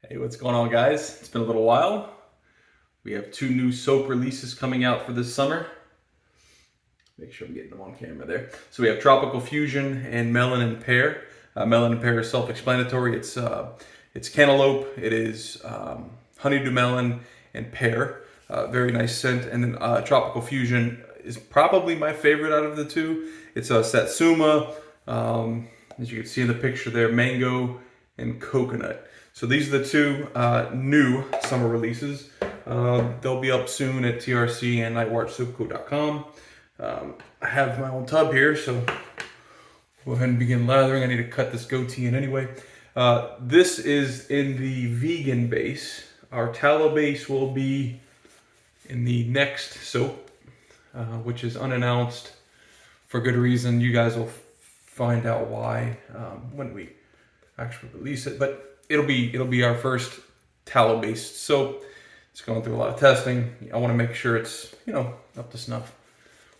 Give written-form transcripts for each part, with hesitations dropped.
Hey, what's going on, guys? It's been a little while. We have two new soap releases coming out for this summer. Make sure I'm getting them on camera there. So we have Tropical Fusion and Melon Pear. Melon and Pear is self-explanatory. It's cantaloupe. It is honeydew melon and pear. Very nice scent. And then Tropical Fusion is probably my favorite out of the two. It's Satsuma. As you can see in the picture there, mango and coconut. So these are the two new summer releases. They'll be up soon at TRC and nightwatchsoapco.com. I have my own tub here, so go ahead and begin lathering. I need to cut this goatee in anyway. This is in the vegan base. Our tallow base will be in the next soap, which is unannounced for good reason. You guys will find out why when we actually release it, but it'll be our first tallow based soap. It's going through a lot of testing. I want to make sure it's up to snuff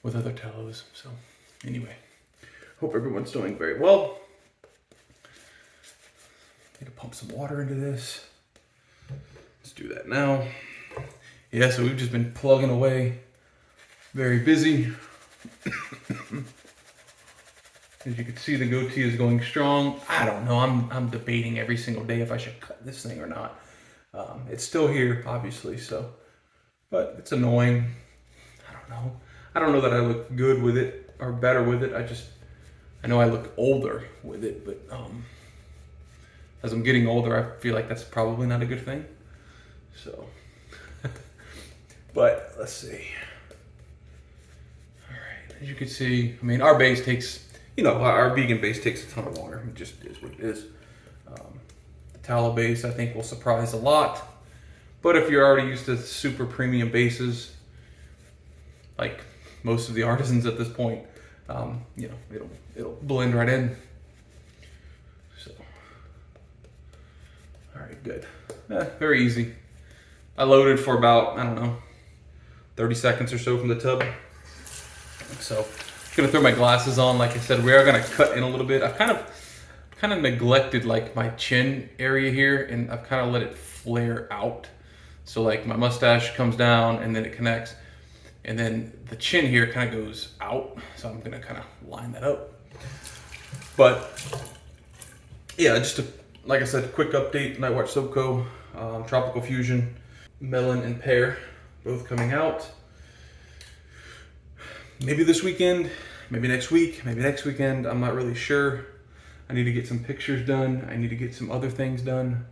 with other tallows. So anyway, hope everyone's doing very well. Need to pump some water into this. Let's do that now. Yeah, so we've just been plugging away, very busy. As you can see, the goatee is going strong. I don't know. I'm debating every single day if I should cut this thing or not. It's still here, obviously, so, but it's annoying. I don't know. I don't know that I look good with it or better with it. I know I look older with it, but as I'm getting older, I feel like that's probably not a good thing. So, but let's see. All right, as you can see, I mean, our base takes, our vegan base takes a ton of water. It just is what it is. The tallow base, I think, will surprise a lot. But if you're already used to super premium bases, like most of the artisans at this point, it'll blend right in. So, all right, good. Very easy. I loaded for about, 30 seconds or so from the tub. So, I'm gonna throw my glasses on. Like I said, we are gonna cut in a little bit. I've kind of neglected like my chin area here, and I've kind of let it flare out. So like my mustache comes down and then it connects, and then the chin here kind of goes out. So I'm gonna kind of line that up. But yeah, like I said, quick update. Nightwatch Soap Co. Tropical Fusion, Melon and Pear, both coming out. Maybe this weekend, maybe next week, maybe next weekend. I'm not really sure. I need to get some pictures done. I need to get some other things done.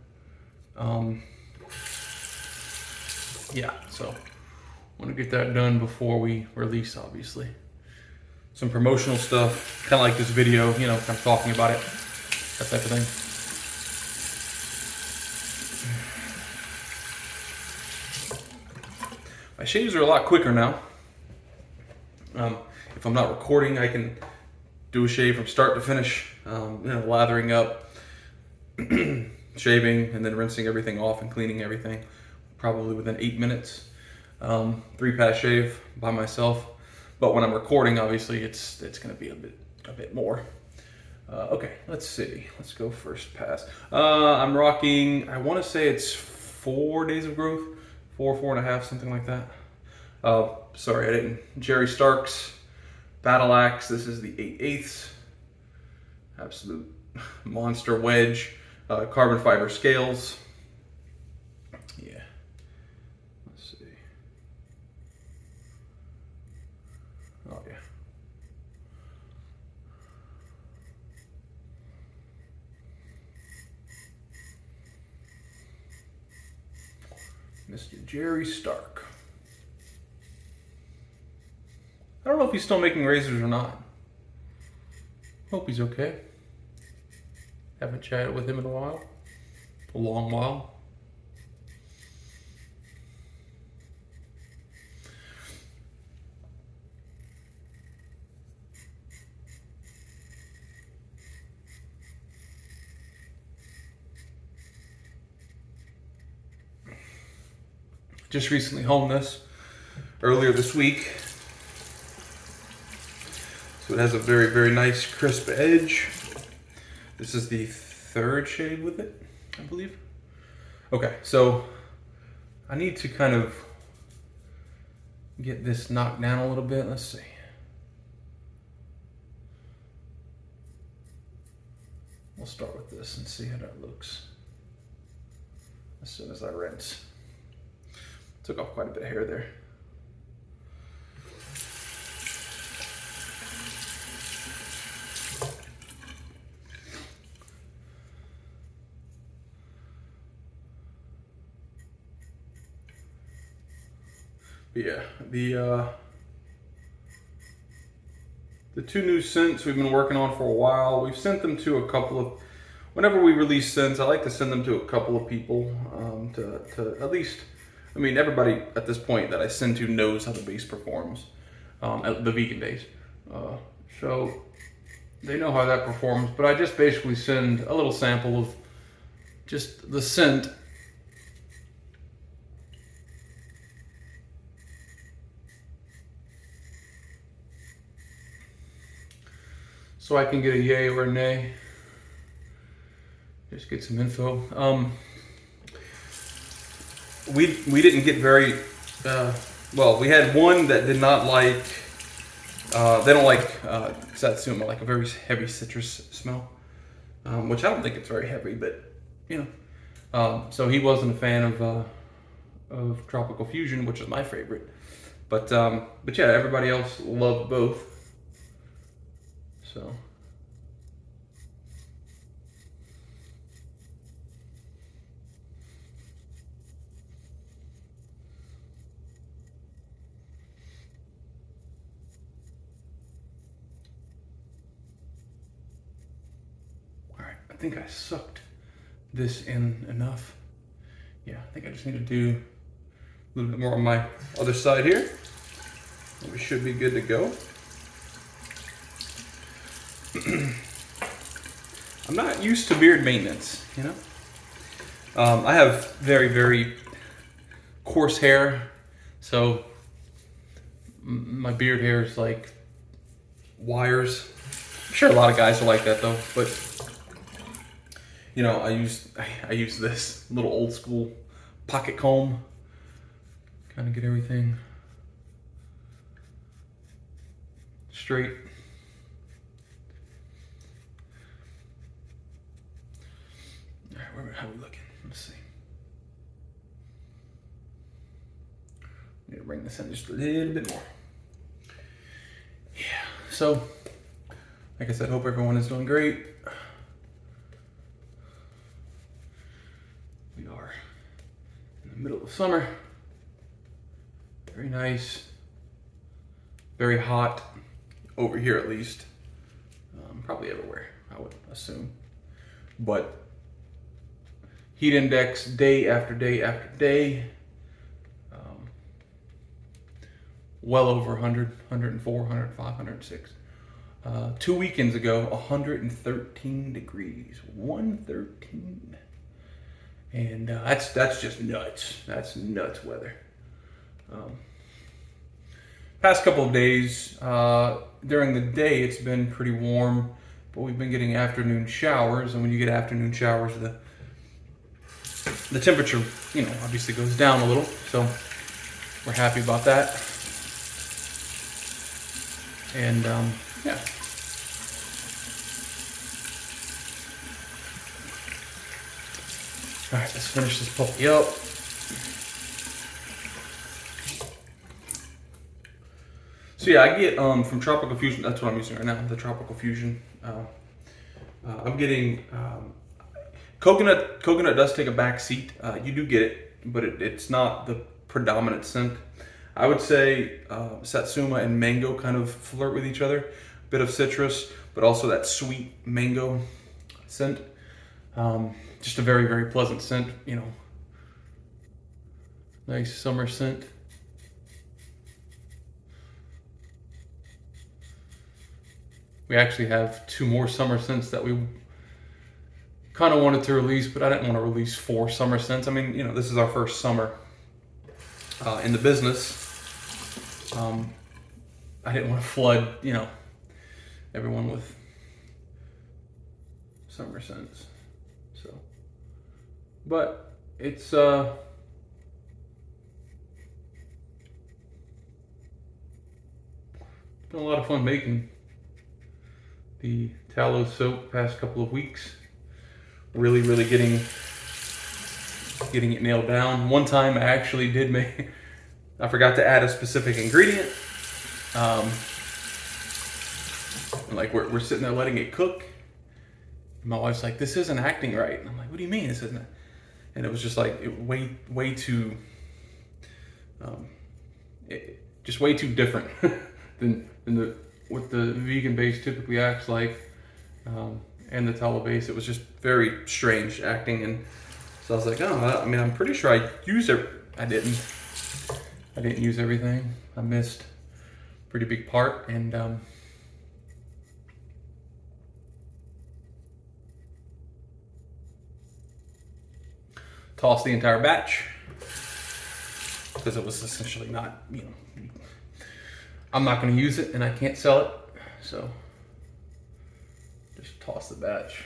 Yeah, so I want to get that done before we release, obviously. Some promotional stuff, kind of like this video, kind of talking about it, that type of thing. My shaves are a lot quicker now. If I'm not recording, I can do a shave from start to finish, lathering up, shaving, and then rinsing everything off and cleaning everything, probably within 8 minutes. 3-pass shave by myself, but when I'm recording, obviously it's going to be a bit more. Okay, let's see. Let's go first pass. I'm rocking, I want to say it's 4 days of growth, 4.5, something like that. Sorry, I didn't. Jerry Stark's Battle Axe. This is the 8/8. Absolute monster wedge. Carbon fiber scales. Yeah. Let's see. Oh, yeah. Mr. Jerry Stark. I don't know if he's still making razors or not. Hope he's okay. Haven't chatted with him in a while. A long while. Just recently honed this earlier this week. So it has a very, very nice crisp edge. This is the third shade with it, I believe. Okay, so I need to kind of get this knocked down a little bit. Let's see. We'll start with this and see how that looks as soon as I rinse. Took off quite a bit of hair there. But yeah, the two new scents we've been working on for a while. We've sent them to a couple of, whenever we release scents, I like to send them to a couple of people to at least, I mean, everybody at this point that I send to knows how the base performs at the vegan base. So they know how that performs, but I just basically send a little sample of just the scent. So I can get a yay or a nay. Just get some info. We didn't get very, well, we had one that did not like, they don't like Satsuma, like a very heavy citrus smell, which I don't think it's very heavy, but you know. So he wasn't a fan of Tropical Fusion, which is my favorite. But yeah, everybody else loved both. So. All right, I think I sucked this in enough. Yeah, I think I just need to do a little bit more on my other side here. We should be good to go. I'm not used to beard maintenance, you know? I have very, very coarse hair, so my beard hair is like wires. I'm sure a lot of guys are like that though, but you know, I use this little old school pocket comb, kind of get everything straight. All right, how are we looking? Let's see. Need to bring this in just a little bit more. Yeah, so like I said, hope everyone is doing great. We are in the middle of summer. Very nice. Very hot over here at least. Probably everywhere, I would assume. But heat index day after day after day. Well over 100, 104, 105, 106. 2 weekends ago, 113 degrees, 113. And that's just nuts. That's nuts weather. Past couple of days, during the day, it's been pretty warm, but we've been getting afternoon showers. And when you get afternoon showers, the temperature, you know, obviously goes down a little. So we're happy about that. And yeah. All right, let's finish this puppy up. So yeah, I get from Tropical Fusion, that's what I'm using right now, the Tropical Fusion. I'm getting coconut does take a back seat. You do get it, but it's not the predominant scent. I would say Satsuma and mango kind of flirt with each other. A bit of citrus, but also that sweet mango scent. Just a very, very pleasant scent, you know. Nice summer scent. We actually have 2 more summer scents that we kind of wanted to release, but I didn't want to release 4 summer scents. I mean, you know, this is our first summer in the business. I didn't want to flood, you know, everyone with summer scents. So, but it's been a lot of fun making the tallow soap past couple of weeks. Really getting it nailed down. One time I actually did make, I forgot to add a specific ingredient. Like we're sitting there letting it cook. My wife's like, "This isn't acting right." And I'm like, "What do you mean this isn't?" And it was just like way too, just way too different than what the vegan base typically acts like, and the tallow base. It was just very strange acting, and so I was like, "Oh, I mean, I'm pretty sure I used it. I didn't use everything. I missed a pretty big part, and tossed the entire batch because it was essentially not, I'm not going to use it and I can't sell it, so just toss the batch.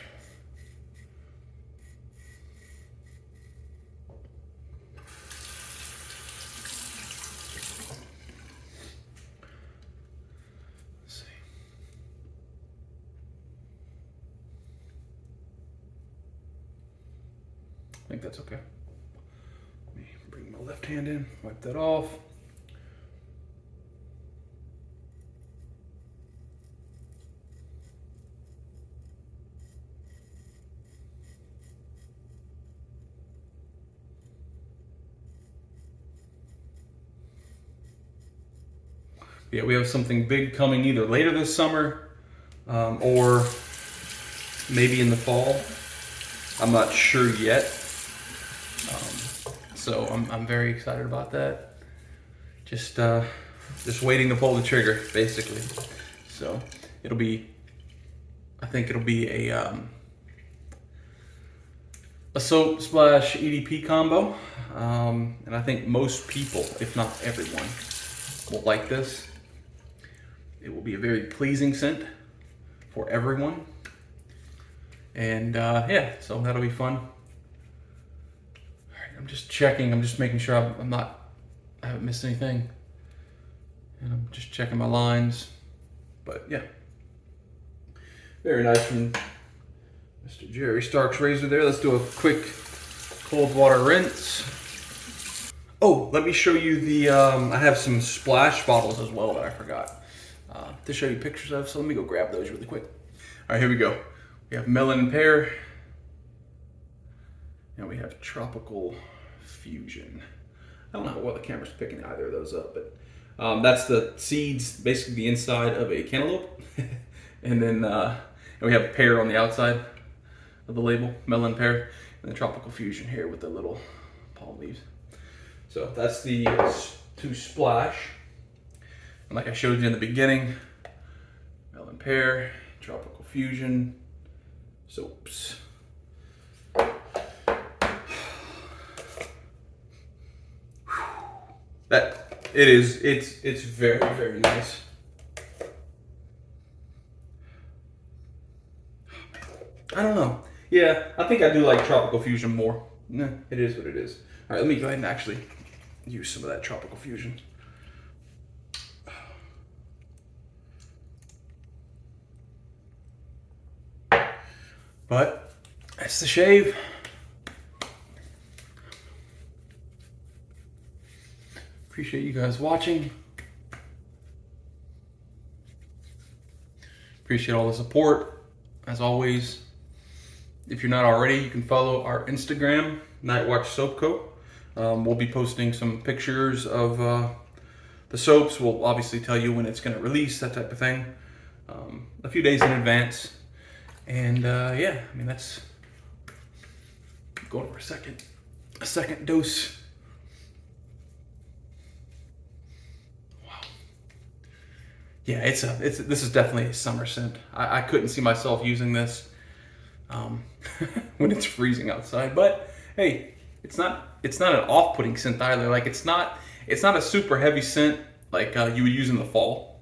Let's see. I think that's okay. Let me bring my left hand in, wipe that off. Yeah, we have something big coming either later this summer or maybe in the fall. I'm not sure yet. So I'm very excited about that. Just waiting to pull the trigger, basically. So I think it'll be a soap splash EDP combo. And I think most people, if not everyone, will like this. It will be a very pleasing scent for everyone. And yeah, so that'll be fun. All right, I'm just checking. I'm just making sure I haven't missed anything. And I'm just checking my lines. But yeah, very nice from Mr. Jerry Stark's razor there. Let's do a quick cold water rinse. Oh, let me show you the, I have some splash bottles as well that I forgot to show you pictures of. So let me go grab those really quick. All right, here we go. We have Melon Pear, and we have Tropical Fusion. I don't know what the camera's picking either of those up, but that's the seeds, basically the inside of a cantaloupe. And then and we have pear on the outside of the label, Melon Pear, and the Tropical Fusion here with the little palm leaves. So that's the two splash. And like I showed you in the beginning, Melon Pear, Tropical Fusion, soaps. It's very nice. I don't know. Yeah, I think I do like Tropical Fusion more. Nah, it is what it is. All right, let me go ahead and actually use some of that Tropical Fusion. But that's the shave. Appreciate you guys watching. Appreciate all the support. As always, if you're not already, you can follow our Instagram, Nightwatch Soap Co. We'll be posting some pictures of the soaps. We'll obviously tell you when it's going to release, that type of thing, a few days in advance. And yeah, I mean, that's going for a second dose. Wow. Yeah, this is definitely a summer scent. I couldn't see myself using this when it's freezing outside, but hey, it's not an off-putting scent either. Like it's not a super heavy scent like you would use in the fall,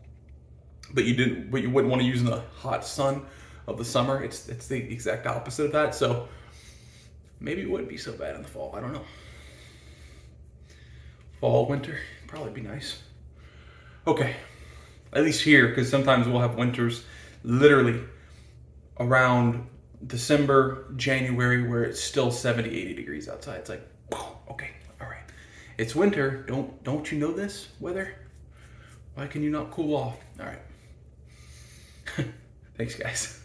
but you wouldn't want to use in the hot sun of the summer. It's the exact opposite of that. So maybe it wouldn't be so bad in the fall. I don't know. Fall, winter, probably be nice. Okay, at least here, because sometimes we'll have winters literally around December, January, where it's still 70, 80 degrees outside. It's like, okay, all right. It's winter. Don't you know this weather? Why can you not cool off? All right. Thanks, guys.